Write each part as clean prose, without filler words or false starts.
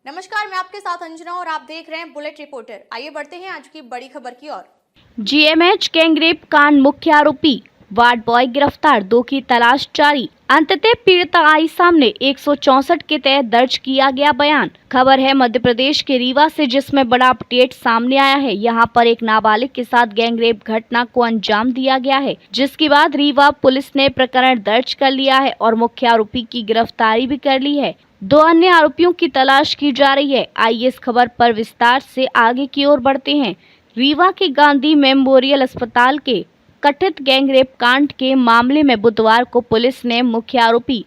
नमस्कार, मैं आपके साथ अंजना और आप देख रहे हैं बुलेट रिपोर्टर। आइए बढ़ते हैं आज की बड़ी खबर की ओर। जीएमएच गैंगरेप कांड मुख्य आरोपी वार्ड बॉय गिरफ्तार, 2 की तलाश जारी। अंततः पीड़िता आई सामने, 164 के तहत दर्ज किया गया बयान। खबर है मध्य प्रदेश के रीवा से, जिसमें बड़ा अपडेट सामने आया है। यहां पर एक नाबालिग के साथ गैंगरेप घटना को अंजाम दिया गया है, जिसके बाद रीवा पुलिस ने प्रकरण दर्ज कर लिया है और मुख्य आरोपी की गिरफ्तारी भी कर ली है। 2 अन्य आरोपियों की तलाश की जा रही है। आइए इस खबर पर विस्तार से आगे की ओर बढ़ते हैं। रीवा के गांधी मेमोरियल अस्पताल के कथित गैंगरेप कांड के मामले में बुधवार को पुलिस ने मुख्य आरोपी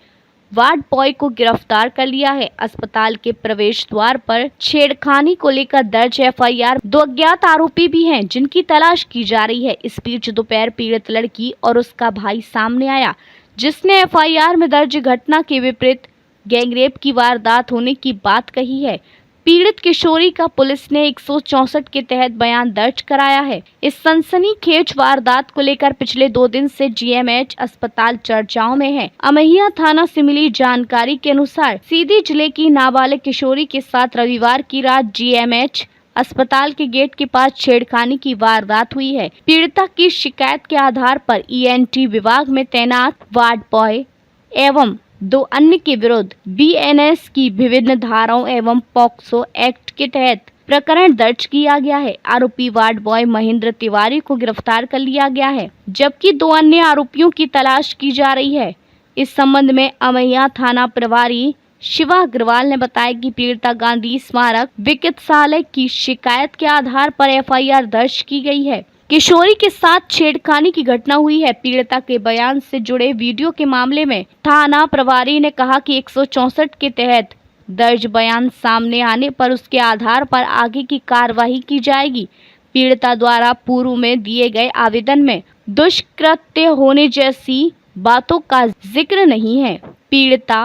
वार्ड बॉय को गिरफ्तार कर लिया है। अस्पताल के प्रवेश द्वार पर छेड़खानी को लेकर दर्ज एफआईआर 2 अज्ञात आरोपी भी हैं, जिनकी तलाश की जा रही है। इस बीच दोपहर पीड़ित लड़की और उसका भाई सामने आया, जिसने एफआईआर में दर्ज घटना के विपरीत गैंगरेप की वारदात होने की बात कही है। पीड़ित किशोरी का पुलिस ने 164 के तहत बयान दर्ज कराया है। इस सनसनीखेज वारदात को लेकर पिछले 2 दिन से जीएमएच अस्पताल चर्चाओं में है। अमैया थाना से मिली जानकारी के अनुसार सीधी जिले की नाबालिग किशोरी के साथ रविवार की रात जीएमएच अस्पताल के गेट के पास छेड़खानी की वारदात हुई है। पीड़िता की शिकायत के आधार पर ईएनटी विभाग में तैनात वार्ड बॉय एवं 2 अन्य के विरुद्ध बीएनएस की विभिन्न धाराओं एवं पॉक्सो एक्ट के तहत प्रकरण दर्ज किया गया है। आरोपी वार्ड बॉय महेंद्र तिवारी को गिरफ्तार कर लिया गया है, जबकि 2 अन्य आरोपियों की तलाश की जा रही है। इस संबंध में अमैया थाना प्रभारी शिवा अग्रवाल ने बताया कि पीड़िता गांधी स्मारक चिकित्सालय की शिकायत के आधार पर एफआईआर दर्ज की गई है। किशोरी के साथ छेड़खानी की घटना हुई है। पीड़िता के बयान से जुड़े वीडियो के मामले में थाना प्रभारी ने कहा कि 164 के तहत दर्ज बयान सामने आने पर उसके आधार पर आगे की कार्रवाई की जाएगी। पीड़िता द्वारा पूर्व में दिए गए आवेदन में दुष्कृत्य होने जैसी बातों का जिक्र नहीं है। पीड़िता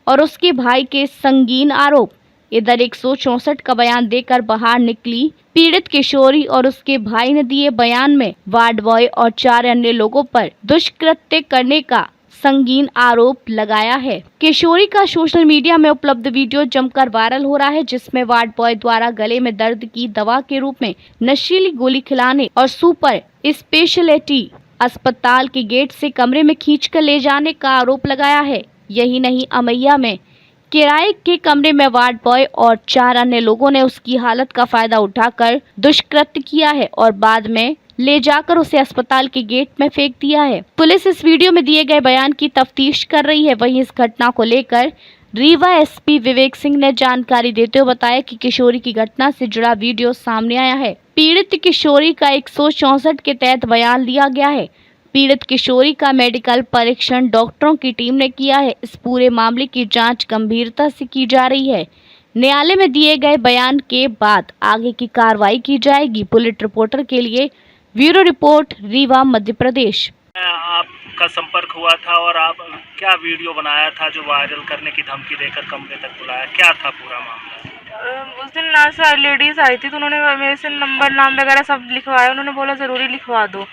और उसके भाई के संगीन आरोप। इधर 164 का बयान देकर बाहर निकली पीड़ित किशोरी और उसके भाई ने दिए बयान में वार्ड बॉय और 4 अन्य लोगों पर दुष्कृत्य करने का संगीन आरोप लगाया है। किशोरी का सोशल मीडिया में उपलब्ध वीडियो जमकर वायरल हो रहा है, जिसमें वार्ड बॉय द्वारा गले में दर्द की दवा के रूप में नशीली गोली खिलाने और सुपर स्पेशलिटी अस्पताल के गेट से कमरे में खींचकर ले जाने का आरोप लगाया है। यही नहीं, अमैया में किराए के कमरे में वार्ड बॉय और 4 अन्य लोगों ने उसकी हालत का फायदा उठाकर दुष्कृत्य किया है और बाद में ले जाकर उसे अस्पताल के गेट में फेंक दिया है। पुलिस इस वीडियो में दिए गए बयान की तफ्तीश कर रही है। वहीं इस घटना को लेकर रीवा एसपी विवेक सिंह ने जानकारी देते हुए बताया कि किशोरी की घटना से जुड़ा वीडियो सामने आया है। पीड़ित किशोरी का 164 के तहत बयान लिया गया है। पीड़ित किशोरी का मेडिकल परीक्षण डॉक्टरों की टीम ने किया है। इस पूरे मामले की जांच गंभीरता से की जा रही है। न्यायालय में दिए गए बयान के बाद आगे की कार्रवाई की जाएगी। बुलेट रिपोर्टर के लिए ब्यूरो रिपोर्ट, रीवा, मध्य प्रदेश। आपका संपर्क हुआ था और आप क्या वीडियो बनाया था जो वायरल करने की धमकी देकर कमरे तक बुलाया, क्या था पूरा मामला? उस दिन ना सर लेडीज़ आई थी, तो उन्होंने मेरे से नंबर नाम वगैरह सब लिखवाया। उन्होंने बोला ज़रूरी लिखवा दो,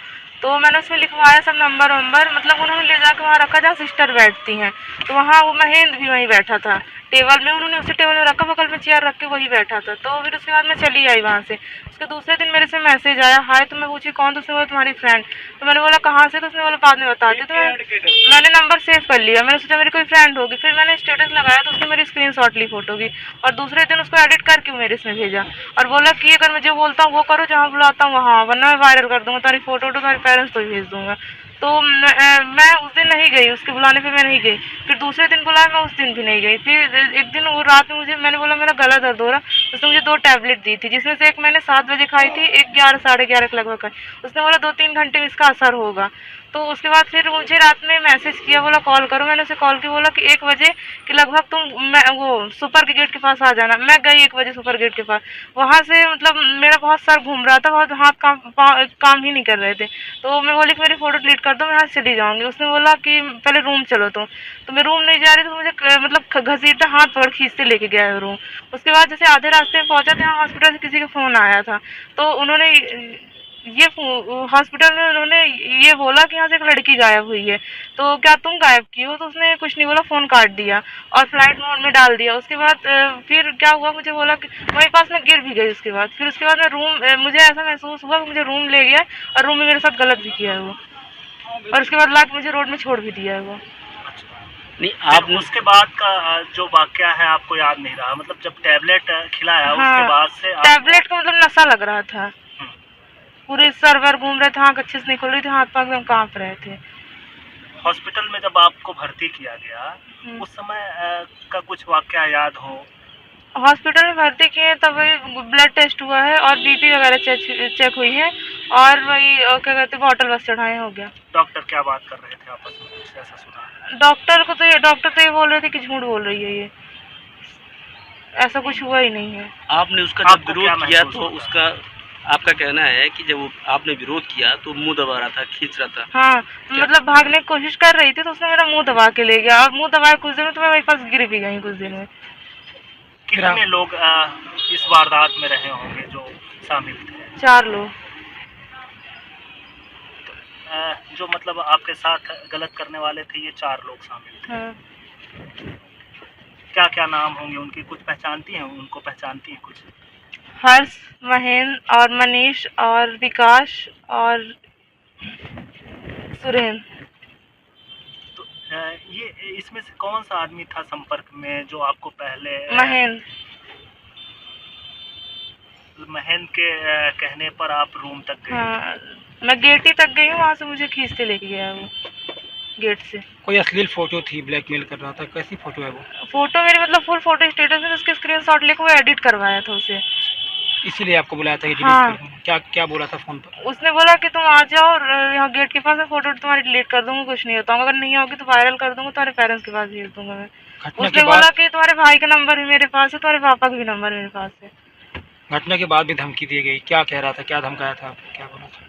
तो मैंने उसमें लिखवाया सब नंबर वंबर। मतलब उन्होंने ले जाकर वहाँ रखा जहाँ सिस्टर बैठती हैं, तो वहाँ वो महेंद्र भी वहीं बैठा था टेबल में। उन्होंने उसे टेबल में रखा, बगल में चेयर रख के वही बैठा था। तो फिर उसके बाद मैं चली आई वहाँ से। उसके दूसरे दिन मेरे से मैसेज आया, हाय। तो मैं पूछी कौन? तो उसने बोला तुम्हारी फ्रेंड। तो मैंने बोला कहाँ से? तो उसने बोला बाद में बताती। तो मैंने नंबर सेव कर लिया। मैंने सोचा मेरी कोई फ्रेंड होगी। फिर मैंने स्टेटस लगाया तो उसने मेरी स्क्रीनशॉट ली फोटो की, और दूसरे दिन उसको एडिट करके मेरे इसमें भेजा और बोला कि अगर मैं जो बोलता हूँ वो करो, जहाँ बुलाता हूँ वहाँ, वरना मैं वायरल कर दूँगा तुम्हारी फोटो, तो तुम्हारे पेरेंट्स को भी भेज दूँगा। तो मैं उस दिन नहीं गई, उसके बुलाने पे मैं नहीं गई। फिर दूसरे दिन बुलाया, मैं उस दिन भी नहीं गई। फिर एक दिन वो रात में मैंने बोला मेरा गला दर्द हो रहा। उसने मुझे 2 टैबलेट दी थी, जिसमें से एक मैंने 7 बजे खाई थी, एक 11 साढ़े 11 के लगभग खाई। उसने बोला 2-3 घंटे में इसका असर होगा। तो उसके बाद फिर मुझे रात में मैसेज किया, बोला कॉल करो। मैंने उसे कॉल किया, बोला कि 1 बजे के लगभग तुम वो सुपर के गेट के पास आ जाना। मैं गई 1 बजे सुपर गेट के पास। वहाँ से मतलब मेरा बहुत सर घूम रहा था, बहुत हाथ काम ही नहीं कर रहे थे। तो मैं बोली कि मेरी फ़ोटो डिलीट कर दो, मैं यहाँ से चली जाऊँगी। उसने बोला कि पहले रूम चलो। तो मैं रूम नहीं जा रही, तो मुझे मतलब घसीटता हाथ पकड़ खींचते लेके गया रूम। उसके बाद जैसे आधे रास्ते में पहुँचा था, यहाँ हॉस्पिटल से किसी का फ़ोन आया था, तो उन्होंने ये हॉस्पिटल में उन्होंने ये बोला कि यहाँ से एक लड़की गायब हुई है, तो क्या तुम गायब की हो? तो उसने कुछ नहीं बोला, फ़ोन काट दिया और फ्लाइट मोड में डाल दिया। उसके बाद फिर क्या हुआ, मुझे बोला कि वहीं पास में गिर भी गई। उसके बाद मैं रूम, मुझे ऐसा महसूस हुआ कि मुझे रूम ले गया और रूम में मेरे साथ गलत भी किया है वो, और उसके बाद लाके मुझे रोड में छोड़ भी दिया है वो। नहीं, आप उसके बाद का जो वाकया है आपको याद नहीं रहा? मतलब जब टैबलेट खिलाया उसके बाद से टैबलेट का मतलब नशा लग रहा था, पूरे सर वर घूम रहे थे, आँख अच्छे से नहीं खुल रही थी, हाथ पाँव एकदम कांप रहे थे। हॉस्पिटल में जब आपको भर्ती किया गया उस समय का कुछ वाकया याद हो? हॉस्पिटल में भर्ती किए तब वही ब्लड टेस्ट हुआ है और बीपी वगैरह चेक हुई है, और वही क्या कहते हैं बॉटल बस चढ़ाए हो गया। डॉक्टर क्या बात कर रहे थे आपस में, कुछ ऐसा सुना? डॉक्टर तो ये बोल रहे थे कि झूठ बोल रही है ये, ऐसा कुछ हुआ ही नहीं है। आपने उसका जब विरोध किया तो उसका आपका कहना है कि जब आपने विरोध किया तो मुंह दबा रहा था, खींच रहा था। हाँ, मतलब भागने की कोशिश कर रही थी तो उसने मेरा मुंह दबा के ले गया, और मुंह दबाए कुछ दिन में तो मैं वहीं पास गिर भी गई कुछ दिन में। कितने लोग इस वारदात में रहे होंगे जो शामिल थे? 4 लोग। जो मतलब आपके साथ गलत करने वाले थे ये 4 लोग शामिल थे। हाँ। क्या क्या नाम होंगे उनकी, कुछ पहचानती हैं? उनको पहचानती हैं कुछ? हर्ष, महेंद्र और मनीष और विकास और सुरेंद्र। तो ये इसमें से कौन सा आदमी था संपर्क में जो आपको पहले? महेंद्र के कहने पर आप रूम तक गए? हाँ, मैं गेट ही तक गई हूँ, वहाँ से मुझे खींच के लेके गया वो गेट से। कोई अश्लील फोटो थी, ब्लैकमेल कर रहा था, कैसी फोटो है वो? फोटो मेरी मतलब फुल फोटो स्टेटस में उसके स्क्रीनशॉट लेके वो एडिट करवाया था उसे, इसीलिए आपको बुलाया था कि डिलीट हाँ। कर दूं। क्या क्या बोला था फोन पर? उसने बोला कि तुम आ जाओ और यहाँ गेट के पास है, फोटो तुम्हारी डिलीट कर दूंगा, कुछ नहीं होता, अगर नहीं आओगी तो वायरल कर दूंगा, तुम्हारे पेरेंट्स के पास भेज दूंगा मैं। घटना उसने के बोला बाद कि तुम्हारे भाई का नंबर भी मेरे पास है, तुम्हारे पापा का भी नंबर मेरे पास है। घटना के बाद भी धमकी दी गई, क्या कह रहा था, क्या धमकाया था आपको, क्या बोला था?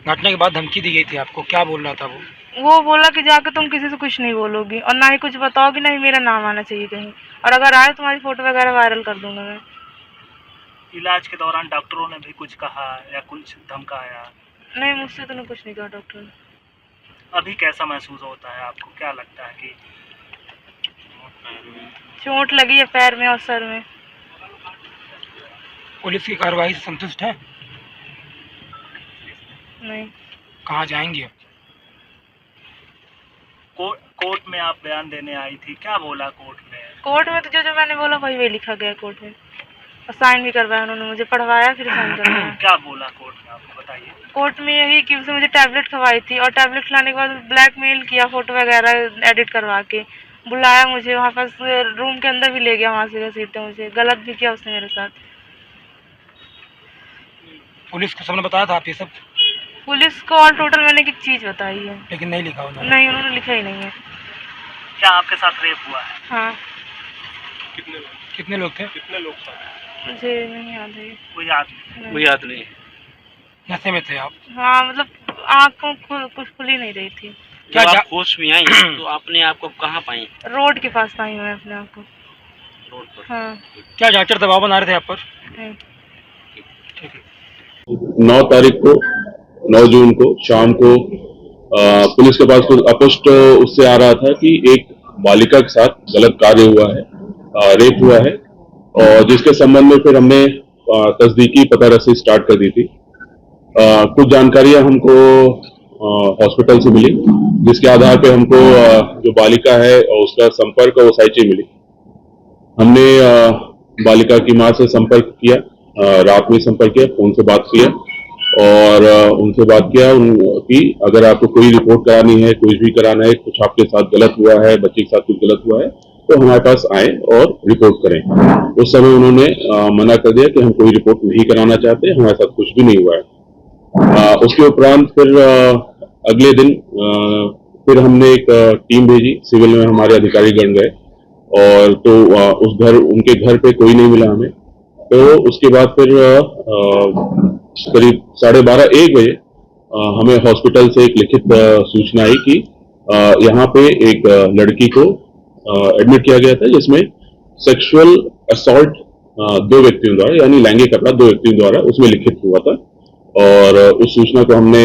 घटना के बाद धमकी दी गई थी आपको, क्या बोल रहा था वो? वो बोला कि जाकर तुम किसी से कुछ नहीं बोलोगी और ना ही कुछ बताओगी, ना ही मेरा नाम आना चाहिए कहीं, और अगर आए तुम्हारी फोटो वगैरह वायरल कर दूंगा मैं। इलाज के दौरान डॉक्टरों ने भी कुछ कहा या कुछ धमकाया? नहीं, मुझसे तो कुछ नहीं कहा डॉक्टर ने। अभी कैसा महसूस होता है आपको, क्या लगता है कि? चोट लगी है पैर में और सर में। पुलिस की कार्रवाई से संतुष्ट है? नहीं। कहाँ जाएंगे अब? कोर्ट में आप बयान देने आई थी, क्या बोला कोर्ट में? कोर्ट में तो जो मैंने बोला वही लिखा गया कोर्ट में, और साइन भी करवाया उन्होंने, मुझे पढ़वाया फिर साइन करवाया। क्या बोला कोर्ट में आपको, बताइए? कोर्ट में यही कि उसने मुझे टैबलेट खवाई थी, और टैबलेट खिलाने के बाद ब्लैकमेल किया, फोटो वगैरह एडिट करवा के बुलाया मुझे, वहाँ पास रूम के अंदर भी ले गया, वहाँ से घसीटते मुझे, गलत भी किया उसने मेरे साथ। पुलिस को सबने बताया था आप ये सब? पुलिस को ऑल टोटल मैंने एक चीज़ बताई है, लेकिन नहीं लिखा उन्होंने? नहीं, उन्होंने लिखा ही नहीं है। क्या आपके साथ रेप हुआ है? हाँ। कितने लोग थे? मुझे नहीं याद है। कोई याद नहीं? वो याद नहीं। नशे में थे आप? हाँ, मतलब आँखों कुछ खुली नहीं रही थी। क्या जब आप होश में आई तो आपने आपको कहाँ पाई? रोड के पास पाई मैं अपने आप को। रोड पर? हाँ। क्या डॉक्टर दबाव बना रहे थे आप पर? नहीं। ठीक है। 9 तारीख को 9 जून को शाम को पुलिस के पास कुछ अपुष्ट उससे आ रहा था कि एक बालिका के साथ गलत कार्य हुआ है, रेप हुआ है, और जिसके संबंध में फिर हमने तस्दीकी पता रसी स्टार्ट कर दी थी। कुछ जानकारियां हमको हॉस्पिटल से मिली, जिसके आधार पे हमको जो बालिका है और उसका संपर्क और साइची मिली। हमने बालिका की मां से संपर्क किया, रात में संपर्क किया, फोन से बात किया और उनसे बात किया कि अगर आपको कोई रिपोर्ट करानी है, कुछ भी कराना है, कुछ आपके साथ गलत हुआ है, बच्चे के साथ कुछ गलत हुआ है, तो हमारे पास आए और रिपोर्ट करें। उस समय उन्होंने मना कर दिया कि हम कोई रिपोर्ट नहीं कराना चाहते, हमारे साथ कुछ भी नहीं हुआ है। उसके उपरांत फिर अगले दिन फिर हमने एक टीम भेजी, सिविल में हमारे अधिकारीगण गए और तो उनके घर पे कोई नहीं मिला हमें। तो उसके बाद फिर करीब 12:30-1 बजे हमें हॉस्पिटल से एक लिखित सूचना आई कि यहाँ पे एक लड़की को एडमिट किया गया था, जिसमें सेक्सुअल असॉल्ट दो व्यक्तियों द्वारा, यानी लैंगिक अपराध 2 व्यक्तियों द्वारा उसमें लिखित हुआ था। और उस सूचना को हमने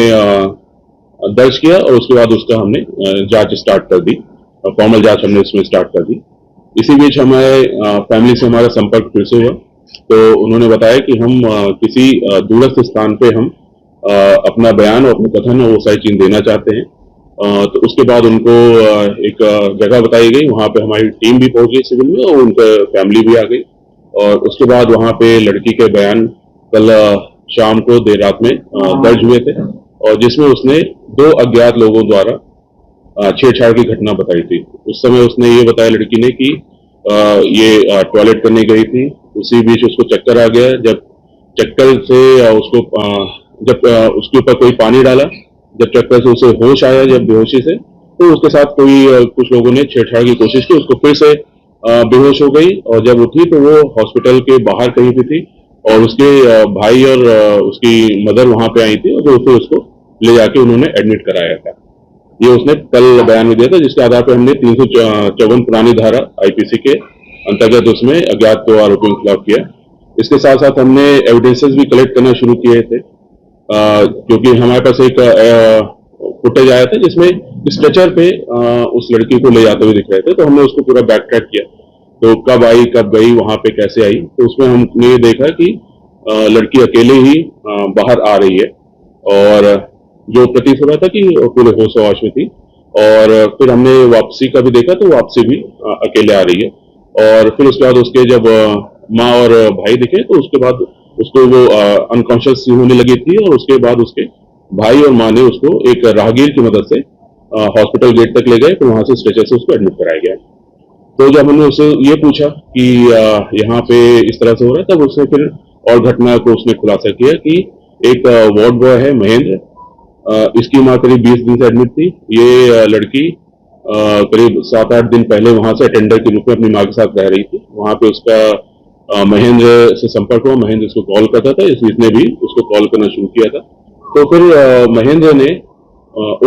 दर्ज किया और उसके बाद उसका हमने जांच स्टार्ट कर दी, फॉर्मल जांच हमने उसमें स्टार्ट कर दी। इसी बीच हमारे फैमिली से हमारा संपर्क फिर से हुआ, तो उन्होंने बताया कि हम किसी दूरस्थ स्थान पे हम अपना बयान और अपना कथन वो सारी चीज देना चाहते हैं। तो उसके बाद उनको एक जगह बताई गई, वहां पे हमारी टीम भी पहुंच गई सिविल में और उनका फैमिली भी आ गई। और उसके बाद वहां पे लड़की के बयान कल शाम को देर रात में दर्ज हुए थे, और जिसमें उसने 2 अज्ञात लोगों द्वारा छेड़छाड़ की घटना बताई थी। उस समय उसने ये बताया लड़की ने कि ये टॉयलेट करने गई थी, उसी बीच उसको चक्कर आ गया। जब चक्कर से उसको जब उसके ऊपर कोई पानी डाला, जब चक्कर से उसे होश आया, जब बेहोशी से, तो उसके साथ कोई कुछ लोगों ने छेड़छाड़ की कोशिश की, उसको फिर से बेहोश हो गई। और जब उठी तो वो हॉस्पिटल के बाहर कहीं पे थी, और उसके भाई और उसकी मदर वहां पे आई थी, और जो फिर उसको ले जाके उन्होंने एडमिट कराया था। ये उसने कल बयान में दिया था, जिसके आधार पर हमने 354 पुरानी धारा आईपीसी के अंतर्गत उसमें अज्ञात 2 आरोपियों के खिलाफ किया। इसके साथ साथ हमने एविडेंसेस भी कलेक्ट करना शुरू किए थे, क्योंकि हमारे पास एक फुटेज आया था जिसमें स्ट्रेचर पे उस लड़की को ले जाते हुए दिख रहे थे, तो हमने उसको पूरा बैक ट्रैक किया। तो कब आई, कब गई, वहां पे कैसे आई, तो उसमें हमने ये देखा कि लड़की अकेले ही बाहर आ रही है, और जो प्रतीत हो रहा था कि पूरे होश आवाश में थी। और फिर हमने वापसी का भी देखा, तो वापसी भी अकेले आ रही है। और फिर उसके बाद उसके जब माँ और भाई दिखे, तो उसके बाद उसको वो अनकॉन्शियस होने लगी थी, और उसके बाद उसके भाई और माँ ने उसको एक राहगीर की मदद से हॉस्पिटल गेट तक ले गए, तो वहां से स्ट्रेचर से उसको एडमिट कराया गया। तो जब हमने उससे ये पूछा कि यहाँ पे इस तरह से हो रहा है, तब उसने फिर और घटना को उसने खुलासा किया कि एक वार्ड बॉय है महेंद्र, इसकी माँ करीब 20 दिन से एडमिट थी। ये लड़की करीब 7-8 दिन पहले वहां से अटेंडर के रूप में अपनी माँ के साथ रह रही थी। वहां पे उसका महेंद्र से संपर्क हुआ, महेंद्र इसको कॉल करता था, इसने भी उसको कॉल करना शुरू किया था। तो फिर महेंद्र ने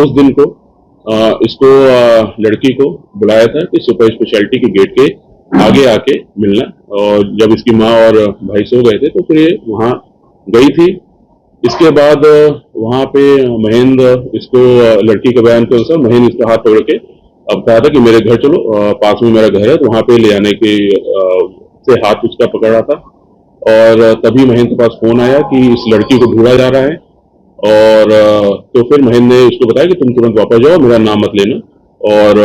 उस दिन को इसको लड़की को बुलाया था कि सुपर स्पेशलिटी के गेट के आगे आके मिलना। और जब इसकी माँ और भाई सो गए थे, तो फिर ये वहां गई थी। इसके बाद वहां पे महेंद्र इसको लड़की के बयान के अनुसार महेंद्र इसका हाथ पकड़ के अब कहा था कि मेरे घर चलो, पास में मेरा घर है, तो वहां पे ले जाने के से हाथ उसका पकड़ा था। और तभी महेंद्र के पास फोन आया कि इस लड़की को ढूंढा जा रहा है। और तो फिर महेंद्र ने उसको बताया कि तुम तुरंत वापस जाओ, मेरा नाम मत लेना, और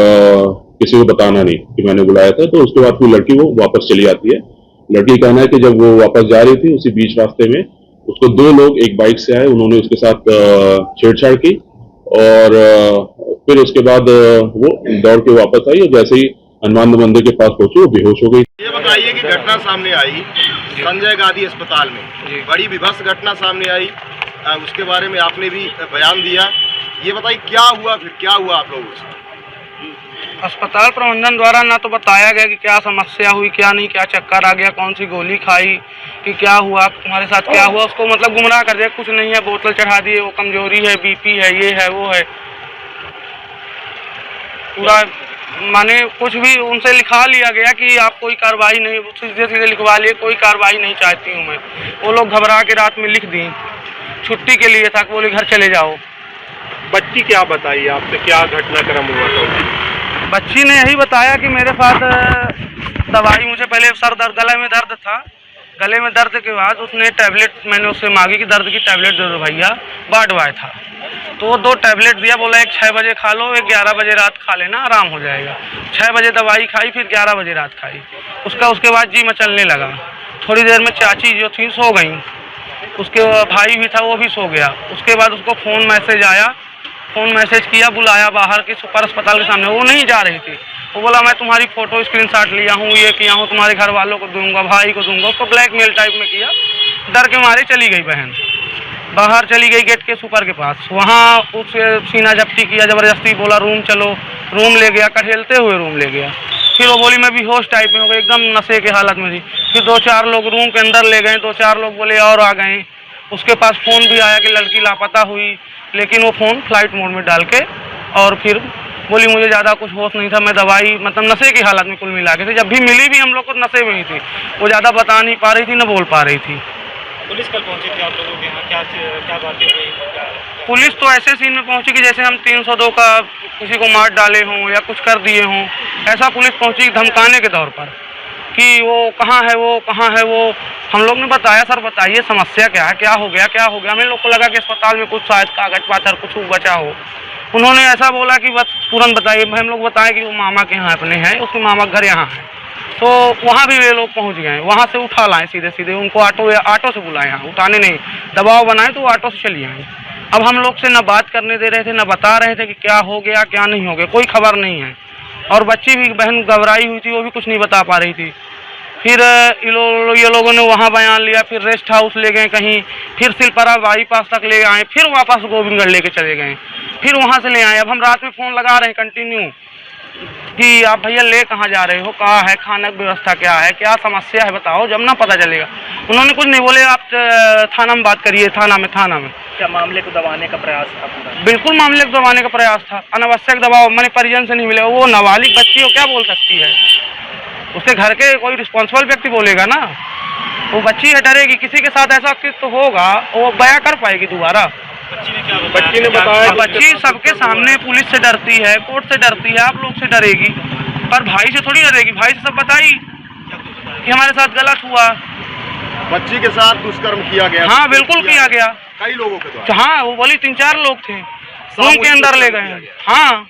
किसी को बताना नहीं कि मैंने बुलाया था। तो उसके बाद फिर लड़की वो वापस चली आती है। लड़की का कहना है कि जब वो वापस जा रही थी, उसी बीच रास्ते में उसको 2 लोग एक बाइक से आए, उन्होंने उसके साथ छेड़छाड़ की, और फिर उसके बाद वो दौड़ के वापस आई, और जैसे ही हनुमान मंदिर के पास पहुंची, वो बेहोश हो गई। ये बताइए कि घटना सामने आई संजय गांधी अस्पताल में, बड़ी विभत्स घटना सामने आई, उसके बारे में आपने भी बयान दिया। ये बताइए क्या हुआ, फिर क्या हुआ आप लोगों से? अस्पताल प्रबंधन द्वारा ना तो बताया गया कि क्या समस्या हुई, क्या नहीं, क्या चक्कर आ गया, कौन सी गोली खाई, कि क्या हुआ तुम्हारे साथ, क्या हुआ, उसको मतलब गुमराह कर दिया। कुछ नहीं है, बोतल चढ़ा दिए, वो कमजोरी है, बीपी है, ये है, वो है, पूरा माने कुछ भी उनसे लिखा लिया गया कि आप कोई कार्रवाई नहीं, सीधे सीधे लिखवा लिए, कोई कार्रवाई नहीं चाहती हूँ मैं। वो लोग घबरा के रात में लिख दी, छुट्टी के लिए था, बोले घर चले जाओ। बच्ची क्या बताई आपसे, क्या घटनाक्रम हुआ था? बच्ची ने यही बताया कि मेरे पास दवाई, मुझे पहले सर दर्द, गले में दर्द था, गले में दर्द के बाद उसने टैबलेट, मैंने उससे मांगी कि दर्द की टैबलेट दे दो भैया, बाडवाय था, तो वो 2 टैबलेट दिया, बोला एक 6 बजे खा लो, एक 11 बजे रात खा लेना, आराम हो जाएगा। 6 बजे दवाई खाई, फिर 11 बजे रात खाई। उसके बाद जी मचलने लगा। थोड़ी देर में चाची जो थी सो गई, उसके भाई भी था, वो भी सो गया। उसके बाद उसको फ़ोन मैसेज आया, फ़ोन मैसेज किया, बुलाया बाहर के सुपर अस्पताल के सामने, वो नहीं जा रही थी। वो बोला मैं तुम्हारी फ़ोटो स्क्रीनशॉट लिया हूँ, ये किया हूँ, तुम्हारे घर वालों को दूंगा, भाई को दूंगा, उसको ब्लैकमेल टाइप में किया। डर के मारे चली गई बहन, बाहर चली गई गेट के सुपर के पास, वहाँ उससे सीना झपटी किया, ज़बरदस्ती बोला रूम चलो, रूम ले गया, कठेलते हुए रूम ले गया। फिर वो बोली मैं बेहोश टाइप में हो गई, एकदम नशे के हालत में थी। फिर 2-4 लोग रूम के अंदर ले गए, 2-4 लोग बोले और आ गए। उसके पास फ़ोन भी आया कि लड़की लापता हुई, लेकिन वो फ़ोन फ्लाइट मोड में डाल के और फिर बोली मुझे ज़्यादा कुछ होश नहीं था, मैं दवाई मतलब नशे की हालत में कुल मिला के थी, जब भी मिली भी हम लोग को नशे में ही थी, वो ज़्यादा बता नहीं पा रही थी, न बोल पा रही थी। पुलिस कल पहुंची थी आप लोगों के यहाँ, क्या बातें हुई? पुलिस तो ऐसे सीन में पहुंची कि जैसे हम 302 का किसी को मार डाले हों या कुछ कर दिए हों, ऐसा पुलिस पहुंची धमकाने के तौर पर कि वो कहाँ है, वो कहाँ है वो। हम लोग ने बताया सर बताइए समस्या क्या है, क्या हो गया क्या हो गया। हमें लोग को लगा कि अस्पताल में कुछ शायद कागज पाथर कुछ बचा हो। उन्होंने ऐसा बोला कि बस तुरंत बताइए। हम लोग बताएं कि वो मामा के यहाँ अपने हैं, उसके मामा घर यहाँ है। तो वहाँ भी वे लोग पहुँच गए, वहाँ से उठा लाएँ सीधे सीधे, उनको ऑटो से बुलाए, यहाँ उठाने नहीं, दबाव बनाए तो ऑटो से चली आए। अब हम लोग से न बात करने दे रहे थे, न बता रहे थे कि क्या हो गया क्या नहीं हो गया, कोई खबर नहीं है। और बच्ची भी बहन घबराई हुई थी, वो भी कुछ नहीं बता पा रही थी। फिर ये लोगों ने वहाँ बयान लिया, फिर रेस्ट हाउस ले गए कहीं, फिर सिलपरा बाईपास तक ले आए, फिर वापस गोविंदगढ़ लेके चले गए, फिर वहाँ से ले आए। अब हम रात में फ़ोन लगा रहे हैं कंटिन्यू कि आप भैया ले कहाँ जा रहे हो, कहाँ है, खाना की व्यवस्था क्या है, क्या समस्या है बताओ, जब ना पता चलेगा। उन्होंने कुछ नहीं बोले, आप थाना में बात करिए, थाना में। क्या मामले को दबाने का प्रयास था पूरा? बिल्कुल मामले को दबाने का प्रयास था, अनावश्यक दबाव। मैंने परिजन से नहीं मिले, वो नाबालिग बच्ची हो क्या बोल सकती है, उसके घर के कोई रिस्पॉन्सिबल व्यक्ति बोलेगा ना। वो बच्ची है, डरेगी, किसी के साथ ऐसा तो होगा वो बयां कर पाएगी दोबारा। बच्ची ने बताया, बच्ची सबके सामने पुलिस से डरती है, कोर्ट से डरती है, आप लोग से डरेगी, पर भाई से थोड़ी डरेगी। भाई से सब बताई कि हमारे साथ गलत हुआ, बच्ची के साथ दुष्कर्म किया गया। हाँ बिल्कुल किया गया, कई लोगों के द्वारा। हाँ वो बोली 3-4 लोग थे, रूम के अंदर ले गए हैं। हाँ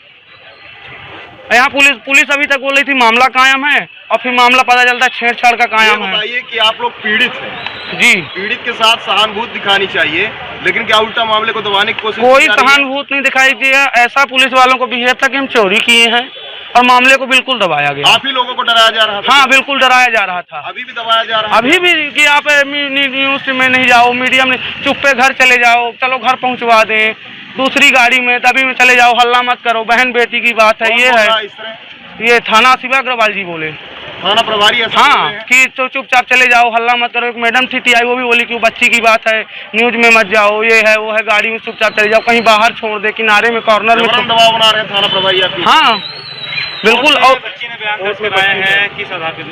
यहाँ पुलिस अभी तक बोल रही थी मामला कायम है, और फिर मामला पता चलता है छेड़छाड़ का कायम है। बताइए कि आप लोग पीड़ित हैं जी, पीड़ित के साथ सहानुभूति दिखानी चाहिए, लेकिन क्या उल्टा मामले को दबाने की कोशिश? कोई सहानुभूति नहीं दिखाई दिया। ऐसा पुलिस वालों को बिहेव था कि हम चोरी किए हैं, और मामले को बिल्कुल दबाया गया। आप ही लोगों को डराया जा रहा था? हाँ बिल्कुल डराया जा रहा था। अभी भी दबाया जा रहा है? अभी भी कि आप न्यूज़ में नहीं जाओ, मीडिया में चुप्पे घर चले जाओ, चलो घर पहुंचवा दें, दूसरी गाड़ी में तभी में चले जाओ, हल्ला मत करो, बहन बेटी की बात है। ये है, ये थाना शिवा अग्रवाल जी बोले, थाना प्रभारी। हाँ कि तो चुपचाप चले जाओ, हल्ला मत करो। एक मैडम थी आई, वो भी बोली कि वो बच्ची की बात है, न्यूज में मत जाओ, ये है वो है, गाड़ी में चुपचाप चले जाओ, कहीं बाहर छोड़ दे, किनारे में कॉर्नर में। दबाव बना रहे हैं थाना प्रभारी आपकी? हाँ बिल्कुल। और बच्ची ने बयान दर्ज कराया है किस आधार पे?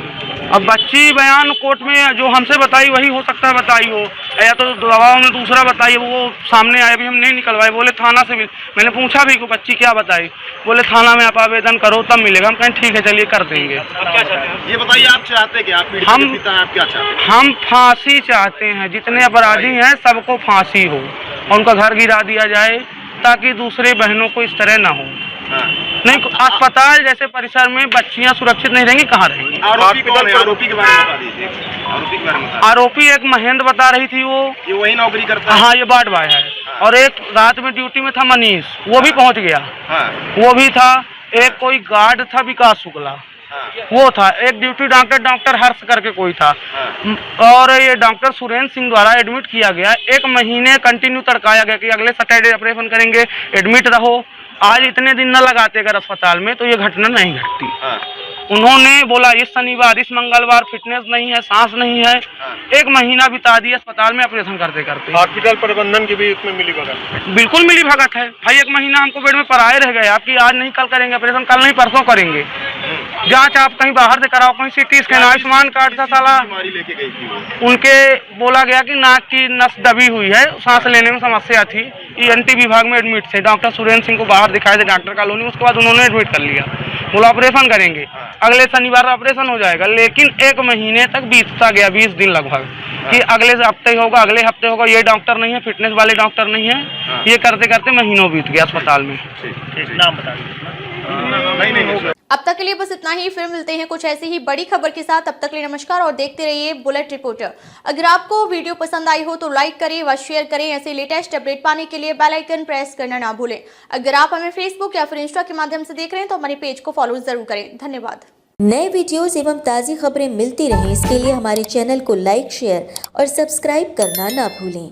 अब बच्ची बयान कोर्ट में जो हमसे बताई वही हो सकता है बताई हो, या तो दबाव में दूसरा बताइए, वो सामने आए, अभी हम नहीं निकलवाए। बोले थाना से मैंने पूछा भी कि बच्ची क्या बताई, बोले थाना में आप आवेदन करो तब मिलेगा। हम कहें ठीक है चलिए कर देंगे। क्या चाहते हैं? ये बताइए आप चाहते क्या? आप पीड़ित के पिता हैं, आप क्या चाहते हैं? हम फांसी चाहते हैं, जितने अपराधी हैं सबको फांसी हो, और उनका घर गिरा दिया जाए, ताकि दूसरे बहनों को इस तरह ना हो। नहीं, अस्पताल जैसे परिसर में बच्चियां सुरक्षित नहीं रहेंगी, कहाँ रहेंगी? आरोपी कौन है? आरोपी के बारे में बता दीजिए। आरोपी के बारे में आरोपी एक महेंद्र बता रही थी, वो ये वही नौकरी करता है? हाँ ये वार्ड बॉय है। और एक रात में ड्यूटी में था मनीष, वो भी पहुंच गया। वो भी था। एक कोई गार्ड था विकास शुक्ला, वो था। एक ड्यूटी डॉक्टर हर्ष करके कोई था। और ये डॉक्टर सुरेंद्र सिंह द्वारा एडमिट किया गया। 1 महीने कंटिन्यू तड़काया गया कि अगले सैटरडे ऑपरेशन करेंगे, एडमिट रहो। आज इतने दिन न लगाते अगर अस्पताल में तो ये घटना नहीं घटती। उन्होंने बोला इस शनिवार इस मंगलवार फिटनेस नहीं है, सांस नहीं है। 1 महीना बिता दिया अस्पताल में ऑपरेशन करते करते। हॉस्पिटल प्रबंधन की भी उसमें मिली भगत? बिल्कुल मिली भगत है भाई। 1 महीना हमको बेड में पराए रह गए, आपकी आज नहीं कल करेंगे ऑपरेशन, कल नहीं परसों करेंगे। जांच आप कहीं बाहर से कराओ, कहीं CT स्कैन, आयुष्मान कार्ड था साला। लेके गई थी उनके बोला गया कि नाक की नस दबी हुई है, सांस लेने में समस्या थी। ENT विभाग में एडमिट थे। डॉक्टर सुरेंद्र सिंह को बाहर दिखाए थे डॉक्टर कॉलोनी, उसके बाद उन्होंने एडमिट कर लिया। बोला ऑपरेशन करेंगे, अगले शनिवार ऑपरेशन हो जाएगा। लेकिन 1 महीने तक बीतता गया, 20 दिन लगभग, कि अगले हफ्ते होगा, अगले हफ्ते होगा। ये डॉक्टर नहीं है, फिटनेस वाले डॉक्टर नहीं है। ये करते करते महीनों बीत गया अस्पताल में। नाम बता दीजिए। नहीं। अब तक के लिए बस इतना ही। फिर मिलते हैं कुछ ऐसी ही बड़ी खबर के साथ। तब तक के लिए नमस्कार और देखते रहिए बुलेट रिपोर्टर। अगर आपको वीडियो पसंद आई हो तो लाइक करें व शेयर करें। ऐसे लेटेस्ट अपडेट पाने के लिए बेल आइकन प्रेस करना ना भूलें। अगर आप हमें फेसबुक या फिर इंस्टा के माध्यम से देख रहे हैं तो हमारे पेज को फॉलो जरूर करें। धन्यवाद। नए वीडियोस एवं ताज़ी खबरें मिलती रहें, इसके लिए हमारे चैनल को लाइक, शेयर और सब्सक्राइब करना ना भूलें।